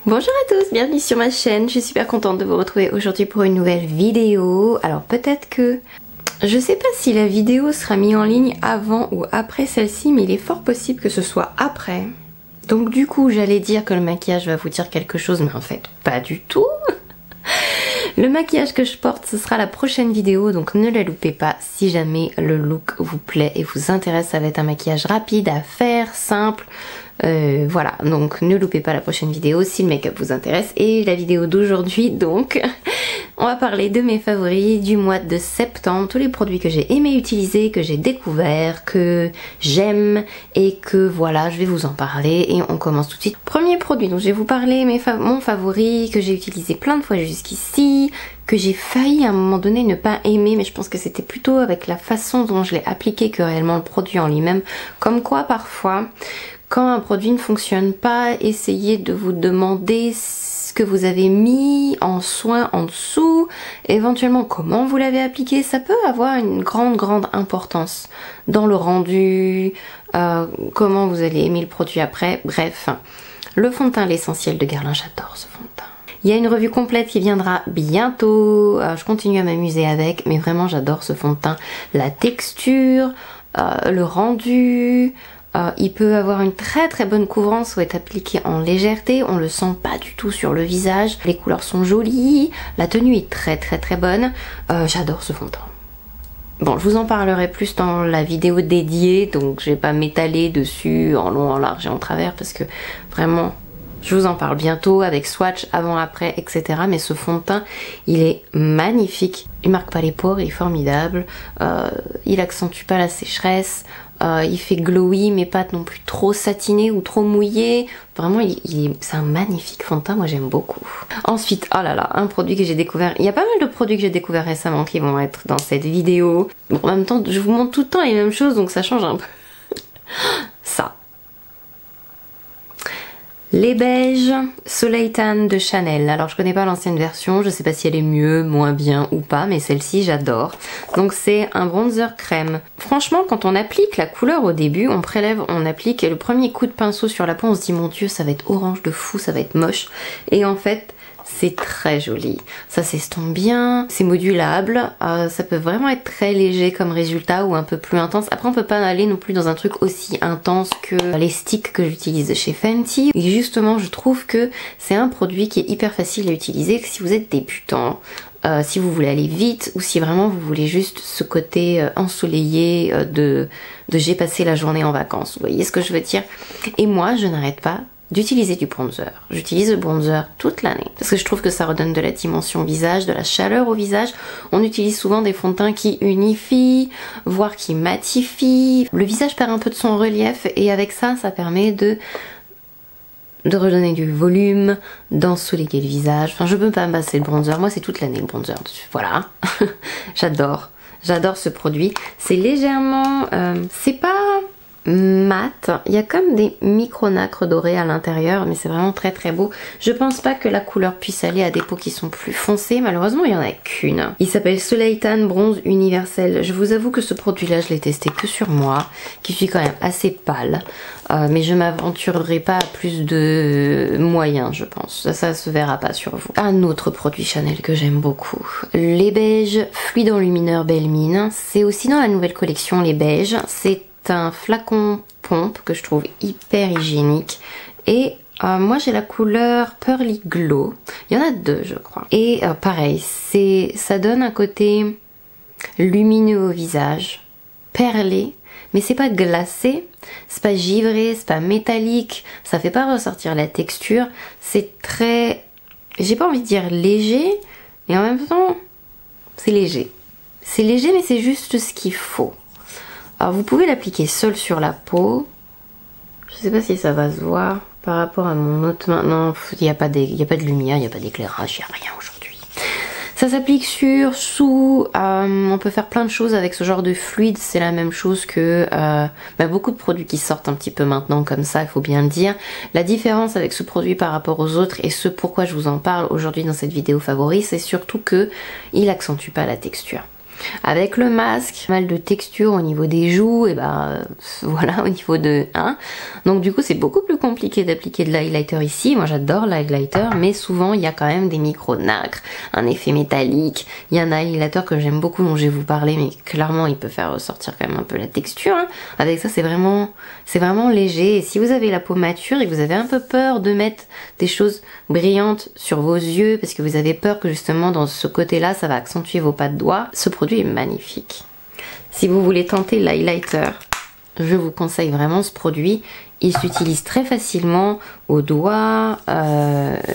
Bonjour à tous, bienvenue sur ma chaîne, je suis super contente de vous retrouver aujourd'hui pour une nouvelle vidéo. Alors peut-être que... je sais pas si la vidéo sera mise en ligne avant ou après celle-ci, mais il est fort possible que ce soit après. Donc du coup j'allais dire que le maquillage va vous dire quelque chose, mais en fait pas du tout. Le maquillage que je porte, ce sera la prochaine vidéo, donc ne la loupez pas si jamais le look vous plaît et vous intéresse. Ça va être un maquillage rapide à faire, simple. Voilà, donc ne loupez pas la prochaine vidéo si le make-up vous intéresse. Et la vidéo d'aujourd'hui, donc, on va parler de mes favoris du mois de septembre, tous les produits que j'ai aimé utiliser, que j'ai découvert, que j'aime et que voilà, je vais vous en parler et on commence tout de suite. Premier produit dont je vais vous parler, mon favori, que j'ai utilisé plein de fois jusqu'ici, que j'ai failli à un moment donné ne pas aimer, mais je pense que c'était plutôt avec la façon dont je l'ai appliqué que réellement le produit en lui-même. Comme quoi parfois, quand un produit ne fonctionne pas, essayez de vous demander ce que vous avez mis en soin en dessous, éventuellement comment vous l'avez appliqué. Ça peut avoir une grande importance dans le rendu, comment vous allez aimer le produit après, bref. Le fond de teint l'essentiel de Guerlain, j'adore ce fond de teint. Il y a une revue complète qui viendra bientôt, je continue à m'amuser avec, mais vraiment j'adore ce fond de teint. La texture, le rendu... il peut avoir une très bonne couvrance ou être appliqué en légèreté, on le sent pas du tout sur le visage, les couleurs sont jolies, la tenue est très bonne, j'adore ce fond de teint. Bon, je vous en parlerai plus dans la vidéo dédiée, donc je vais pas m'étaler dessus en long, en large et en travers parce que vraiment je vous en parle bientôt avec swatch avant, après, etc. Mais ce fond de teint, il est magnifique, il marque pas les pores, il est formidable, il accentue pas la sécheresse. Il fait glowy mais pas non plus trop satiné ou trop mouillé. Vraiment c'est un magnifique fond de teint, moi j'aime beaucoup. Ensuite, oh là là, un produit que j'ai découvert. Il y a pas mal de produits que j'ai découvert récemment qui vont être dans cette vidéo. Bon, en même temps, je vous montre tout le temps les mêmes choses donc ça change un peu. Ça. Les beiges Soleil Tan de Chanel. Alors je connais pas l'ancienne version, je sais pas si elle est mieux, moins bien ou pas, mais celle-ci j'adore. Donc c'est un bronzer crème. Franchement quand on applique la couleur au début, on prélève, on applique et le premier coup de pinceau sur la peau on se dit mon dieu ça va être orange de fou, ça va être moche. Et en fait c'est très joli, ça s'estompe bien, c'est modulable, ça peut vraiment être très léger comme résultat ou un peu plus intense. Après on peut pas aller non plus dans un truc aussi intense que les sticks que j'utilise chez Fenty. Et justement je trouve que c'est un produit qui est hyper facile à utiliser si vous êtes débutant. Si vous voulez aller vite ou si vraiment vous voulez juste ce côté ensoleillé de j'ai passé la journée en vacances, vous voyez ce que je veux dire. Et moi je n'arrête pas d'utiliser du bronzer. J'utilise le bronzer toute l'année parce que je trouve que ça redonne de la dimension au visage, de la chaleur au visage. On utilise souvent des fonds de teint qui unifient, voire qui matifient. Le visage perd un peu de son relief et avec ça, ça permet de redonner du volume, d'ensoleiller le visage. Enfin, je peux pas me passer le bronzer. Moi, c'est toute l'année le bronzer. Voilà. J'adore. J'adore ce produit. C'est légèrement... c'est pas... mat, il y a comme des micro nacres dorés à l'intérieur mais c'est vraiment très beau. Je pense pas que la couleur puisse aller à des peaux qui sont plus foncées, malheureusement il y en a qu'une. Il s'appelle Soleil Tan Bronze Universel. Je vous avoue que ce produit là je l'ai testé que sur moi, qui suis quand même assez pâle, mais je m'aventurerai pas à plus de moyens je pense, ça se verra pas sur vous. Un autre produit Chanel que j'aime beaucoup, les beiges fluides enlumineurs Belle Mine. C'est aussi dans la nouvelle collection les beiges, c'est un flacon pompe que je trouve hyper hygiénique et moi j'ai la couleur Pearly Glow, il y en a deux je crois, et pareil ça donne un côté lumineux au visage, perlé, mais c'est pas glacé, c'est pas givré, c'est pas métallique, ça fait pas ressortir la texture, c'est très, j'ai pas envie de dire léger, mais en même temps c'est léger mais c'est juste ce qu'il faut. Alors vous pouvez l'appliquer seul sur la peau. Je sais pas si ça va se voir par rapport à mon autre main. Non, il n'y a pas de lumière, il n'y a pas d'éclairage, il n'y a rien aujourd'hui. Ça s'applique sur, sous, on peut faire plein de choses avec ce genre de fluide. C'est la même chose que beaucoup de produits qui sortent un petit peu maintenant comme ça, il faut bien le dire. La différence avec ce produit par rapport aux autres et ce pourquoi je vous en parle aujourd'hui dans cette vidéo favori, c'est surtout que il accentue pas la texture. Avec le masque, pas mal de texture au niveau des joues, et voilà, au niveau de... Donc du coup c'est beaucoup plus compliqué d'appliquer de l'highlighter ici. Moi j'adore l'highlighter, mais souvent il y a quand même des micro-nacres, un effet métallique. Il y a un highlighter que j'aime beaucoup dont je vais vous parler, mais clairement il peut faire ressortir quand même un peu la texture. Avec ça c'est vraiment léger. Et si vous avez la peau mature et que vous avez un peu peur de mettre des choses brillantes sur vos yeux, parce que vous avez peur que justement dans ce côté-là ça va accentuer vos pas de doigts, ce produit est magnifique. Si vous voulez tenter l'highlighter, je vous conseille vraiment ce produit. Il s'utilise très facilement au doigt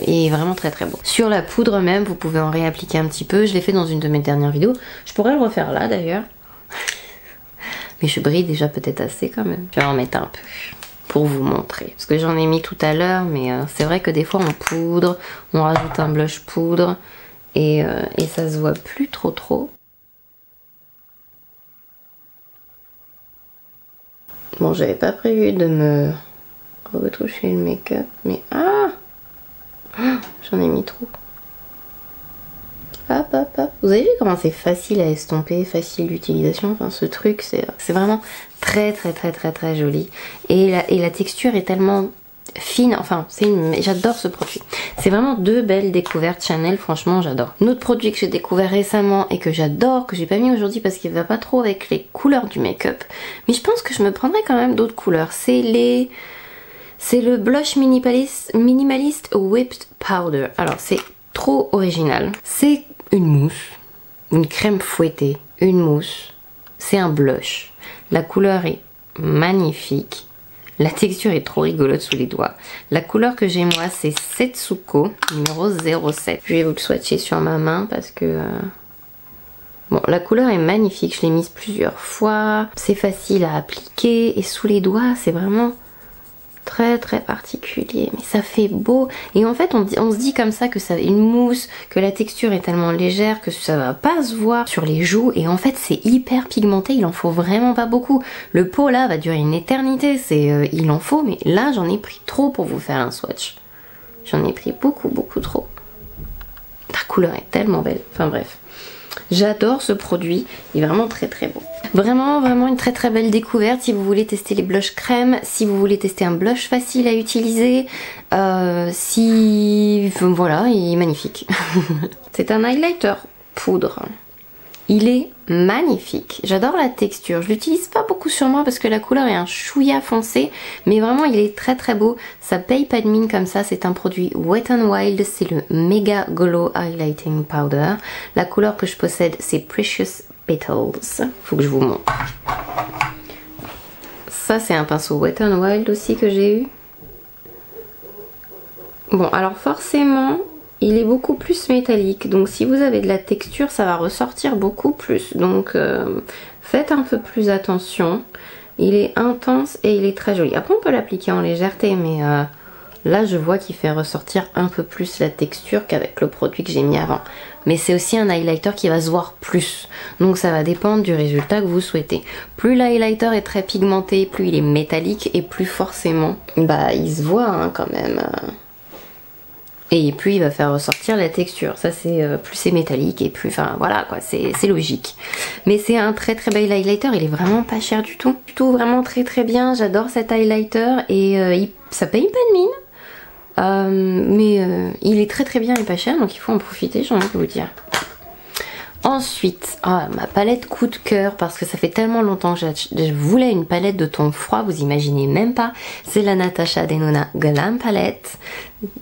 et vraiment très très beau. Sur la poudre même, vous pouvez en réappliquer un petit peu. Je l'ai fait dans une de mes dernières vidéos. Je pourrais le refaire là d'ailleurs. Mais je brille déjà peut-être assez quand même. Je vais en mettre un peu pour vous montrer. Parce que j'en ai mis tout à l'heure, mais c'est vrai que des fois on poudre, on rajoute un blush poudre et ça se voit plus trop. Bon, j'avais pas prévu de me retoucher le make-up, mais j'en ai mis trop. Hop. Vous avez vu comment c'est facile à estomper, facile d'utilisation. Enfin, ce truc, c'est vraiment très joli. Et la texture est tellement fine. Enfin, j'adore ce produit. C'est vraiment deux belles découvertes Chanel. Franchement, j'adore. Un autre produit que j'ai découvert récemment et que j'adore, que j'ai pas mis aujourd'hui parce qu'il va pas trop avec les couleurs du make-up. Mais je pense que je me prendrai quand même d'autres couleurs. C'est le blush minimaliste Whipped Powder. Alors, c'est trop original. C'est une mousse, une crème fouettée, une mousse. C'est un blush. La couleur est magnifique. La texture est trop rigolote sous les doigts. La couleur que j'ai moi, c'est Setsuko, numéro 07. Je vais vous le swatcher sur ma main parce que... Bon, la couleur est magnifique. Je l'ai mise plusieurs fois. C'est facile à appliquer. Et sous les doigts, c'est vraiment très particulier. Mais ça fait beau. Et en fait, on se dit comme ça que ça une mousse, que la texture est tellement légère que ça va pas se voir sur les joues. Et en fait, c'est hyper pigmenté. Il en faut vraiment pas beaucoup. Le pot là va durer une éternité. Il en faut, mais là, j'en ai pris trop pour vous faire un swatch. J'en ai pris beaucoup trop. La couleur est tellement belle. Enfin bref. J'adore ce produit, il est vraiment très beau. Vraiment une très belle découverte si vous voulez tester les blushs crème, si vous voulez tester un blush facile à utiliser, voilà, il est magnifique. C'est un highlighter poudre. Il est magnifique. J'adore la texture. Je l'utilise pas beaucoup sur moi parce que la couleur est un chouïa foncé. Mais vraiment, il est très beau. Ça paye pas de mine comme ça. C'est un produit Wet n Wild. C'est le Mega Glow Highlighting Powder. La couleur que je possède, c'est Precious Petals. Faut que je vous montre. Ça, c'est un pinceau Wet n Wild aussi que j'ai eu. Bon, alors forcément... il est beaucoup plus métallique, donc si vous avez de la texture, ça va ressortir beaucoup plus. Donc faites un peu plus attention. Il est intense et il est très joli. Après on peut l'appliquer en légèreté, mais là je vois qu'il fait ressortir un peu plus la texture qu'avec le produit que j'ai mis avant. Mais c'est aussi un highlighter qui va se voir plus. Donc ça va dépendre du résultat que vous souhaitez. Plus l'highlighter est très pigmenté, plus il est métallique et plus forcément, il se voit quand même. Et plus il va faire ressortir la texture. Ça c'est plus c'est métallique et plus, enfin voilà quoi, c'est logique. Mais c'est un très bel highlighter, il est vraiment pas cher du tout. Vraiment très bien, j'adore cet highlighter et ça paye pas de mine. Mais il est très bien et pas cher, donc il faut en profiter, j'ai envie de vous dire. Ensuite, ma palette coup de cœur, parce que ça fait tellement longtemps que je voulais une palette de ton froid, vous imaginez même pas. C'est la Natasha Denona Glam Palette.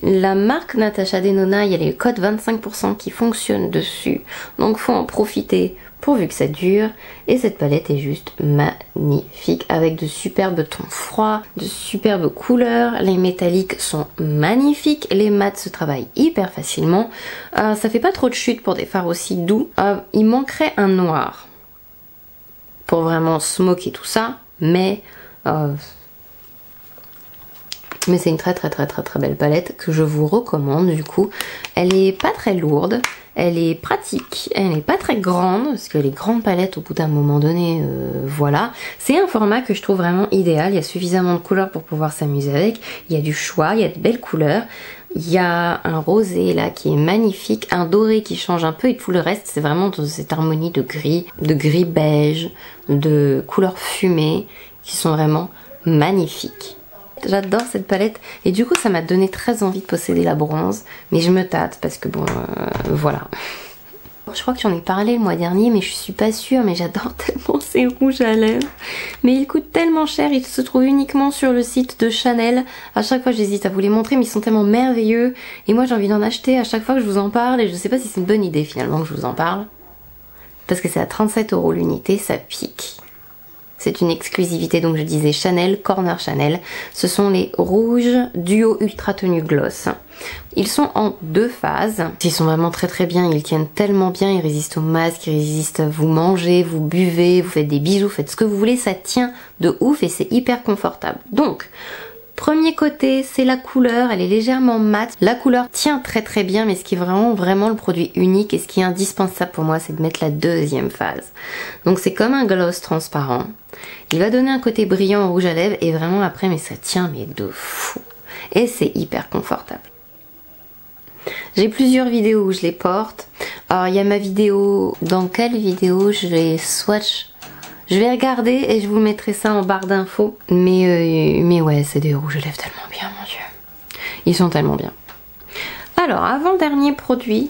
La marque Natasha Denona, il y a les codes 25% qui fonctionnent dessus. Donc faut en profiter pourvu que ça dure. Et cette palette est juste magnifique avec de superbes tons froids, de superbes couleurs. Les métalliques sont magnifiques, les mats se travaillent hyper facilement. Ça fait pas trop de chute pour des fards aussi doux. Il manquerait un noir pour vraiment smoker tout ça, mais c'est une très belle palette que je vous recommande du coup. Elle est pas très lourde. Elle est pratique, elle n'est pas très grande, parce que les grandes palettes au bout d'un moment donné, voilà. C'est un format que je trouve vraiment idéal, il y a suffisamment de couleurs pour pouvoir s'amuser avec, il y a du choix, il y a de belles couleurs. Il y a un rosé là qui est magnifique, un doré qui change un peu et tout le reste c'est vraiment dans cette harmonie de gris beige, de couleurs fumées qui sont vraiment magnifiques. J'adore cette palette et du coup ça m'a donné très envie de posséder la bronze, mais je me tâte parce que bon voilà. Je crois que j'en ai parlé le mois dernier mais je suis pas sûre, mais j'adore tellement ces rouges à lèvres. Mais ils coûtent tellement cher, ils se trouvent uniquement sur le site de Chanel. À chaque fois j'hésite à vous les montrer mais ils sont tellement merveilleux. Et moi j'ai envie d'en acheter à chaque fois que je vous en parle et je sais pas si c'est une bonne idée finalement que je vous en parle. Parce que c'est à 37 € l'unité, ça pique. C'est une exclusivité, donc je disais Chanel, Corner Chanel. Ce sont les rouges duo ultra tenue gloss. Ils sont en 2 phases. Ils sont vraiment très très bien, ils tiennent tellement bien, ils résistent au masque, ils résistent à vous mangez, vous buvez, vous faites des bisous, faites ce que vous voulez, ça tient de ouf et c'est hyper confortable. Donc, premier côté, c'est la couleur, elle est légèrement mate. La couleur tient très très bien, mais ce qui est vraiment le produit unique et ce qui est indispensable pour moi, c'est de mettre la deuxième phase. Donc c'est comme un gloss transparent. Il va donner un côté brillant au rouge à lèvres et vraiment après, mais ça tient mais de fou. Et c'est hyper confortable. J'ai plusieurs vidéos où je les porte. Alors il y a ma vidéo, dans quelle vidéo je les swatch? Je vais regarder et je vous mettrai ça en barre d'infos. Mais ouais, c'est des rouges à lèvres tellement bien, mon dieu. Ils sont tellement bien. Alors, avant-dernier produit,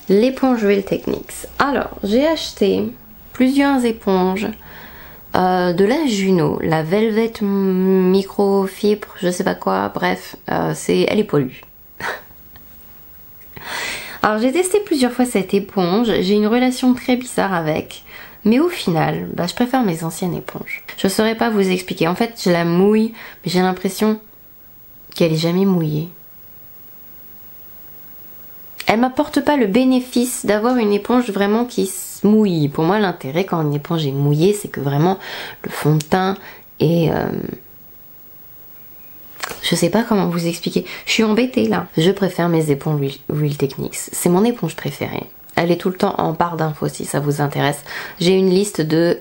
l'éponge Real Techniques. Alors, j'ai acheté plusieurs éponges de la Juno, la Velvet Microfibre, je sais pas quoi, bref, elle est poilue. Alors, j'ai testé plusieurs fois cette éponge, j'ai une relation très bizarre avec. Mais au final, je préfère mes anciennes éponges. Je saurais pas vous expliquer. En fait, je la mouille, mais j'ai l'impression qu'elle est jamais mouillée. Elle m'apporte pas le bénéfice d'avoir une éponge vraiment qui se mouille. Pour moi, l'intérêt quand une éponge est mouillée, c'est que vraiment le fond de teint est... Je sais pas comment vous expliquer. Je suis embêtée là. Je préfère mes éponges Real Techniques. C'est mon éponge préférée. Elle est tout le temps en barre d'infos si ça vous intéresse. J'ai une liste de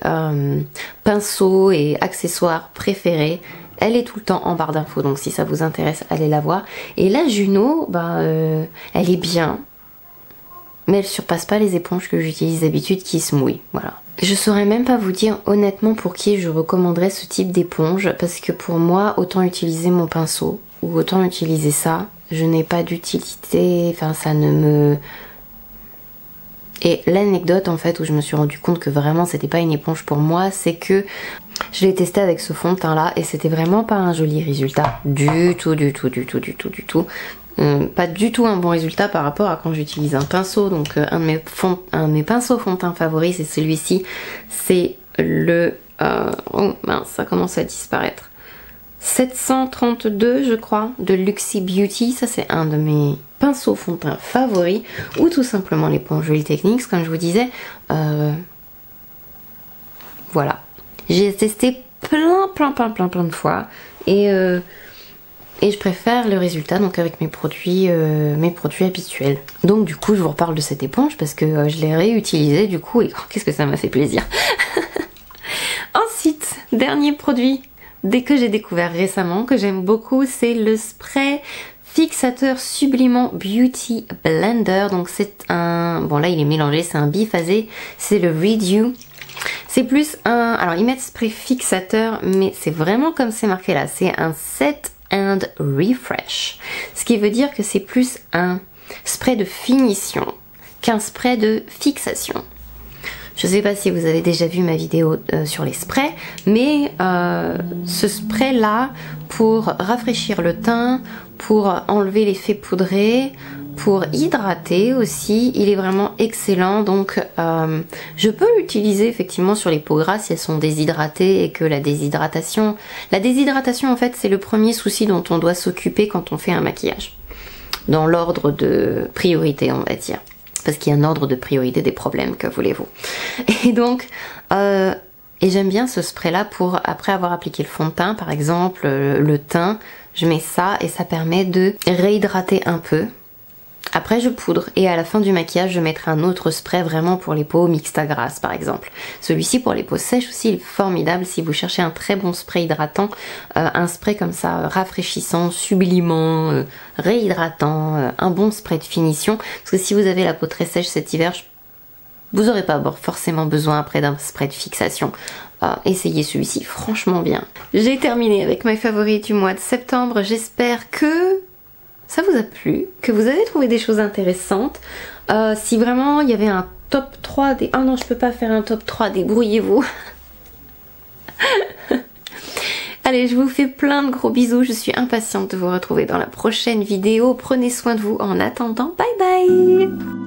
pinceaux et accessoires préférés. Elle est tout le temps en barre d'infos, donc si ça vous intéresse, allez la voir. Et la Juno, elle est bien, mais elle surpasse pas les éponges que j'utilise d'habitude qui se mouillent. Voilà. Je saurais même pas vous dire honnêtement pour qui je recommanderais ce type d'éponge, parce que pour moi, autant utiliser mon pinceau ou autant utiliser ça, je n'ai pas d'utilité. Enfin, ça ne me... Et l'anecdote en fait où je me suis rendu compte que vraiment c'était pas une éponge pour moi, c'est que je l'ai testé avec ce fond de teint là et c'était vraiment pas un joli résultat du tout. Pas du tout un bon résultat par rapport à quand j'utilise un pinceau. Donc un de mes pinceaux fond de teint favoris c'est celui-ci. C'est le... oh mince, ça commence à disparaître. 732 je crois de Luxie Beauty. Ça c'est un de mes pinceaux fond de teint favoris, ou tout simplement l'éponge Real Techniques comme je vous disais. Voilà, j'ai testé plein de fois et je préfère le résultat donc avec mes produits habituels. Donc du coup je vous reparle de cette éponge parce que je l'ai réutilisée du coup et qu'est-ce que ça m'a fait plaisir. Ensuite, dernier produit que j'ai découvert récemment, que j'aime beaucoup, c'est le spray fixateur sublimant Beauty Blender. Donc c'est un... Bon là il est mélangé, c'est un biphasé, c'est le Redew. C'est plus un... Alors ils mettent spray fixateur, mais c'est vraiment comme c'est marqué là, c'est un Set and Refresh. Ce qui veut dire que c'est plus un spray de finition qu'un spray de fixation. Je sais pas si vous avez déjà vu ma vidéo sur les sprays, mais ce spray là, pour rafraîchir le teint, pour enlever l'effet poudré, pour hydrater aussi, il est vraiment excellent. Donc je peux l'utiliser effectivement sur les peaux grasses si elles sont déshydratées et que la déshydratation en fait c'est le premier souci dont on doit s'occuper quand on fait un maquillage. Dans l'ordre de priorité on va dire. Parce qu'il y a un ordre de priorité des problèmes, que voulez-vous. Et donc, et j'aime bien ce spray là pour, après avoir appliqué le fond de teint, par exemple, le teint, je mets ça et ça permet de réhydrater un peu. Après je poudre et à la fin du maquillage je mettrai un autre spray vraiment pour les peaux mixtes à grasse par exemple. Celui-ci pour les peaux sèches aussi il est formidable si vous cherchez un très bon spray hydratant, un spray comme ça rafraîchissant, sublimant, réhydratant, un bon spray de finition. Parce que si vous avez la peau très sèche cet hiver, vous n'aurez pas forcément besoin après d'un spray de fixation. Essayez celui-ci, franchement bien. J'ai terminé avec mes favoris du mois de septembre. J'espère que ça vous a plu, que vous avez trouvé des choses intéressantes. Si vraiment il y avait un top 3 des... Oh non, je peux pas faire un top 3, débrouillez-vous. Allez, je vous fais plein de gros bisous. Je suis impatiente de vous retrouver dans la prochaine vidéo. Prenez soin de vous en attendant. Bye bye!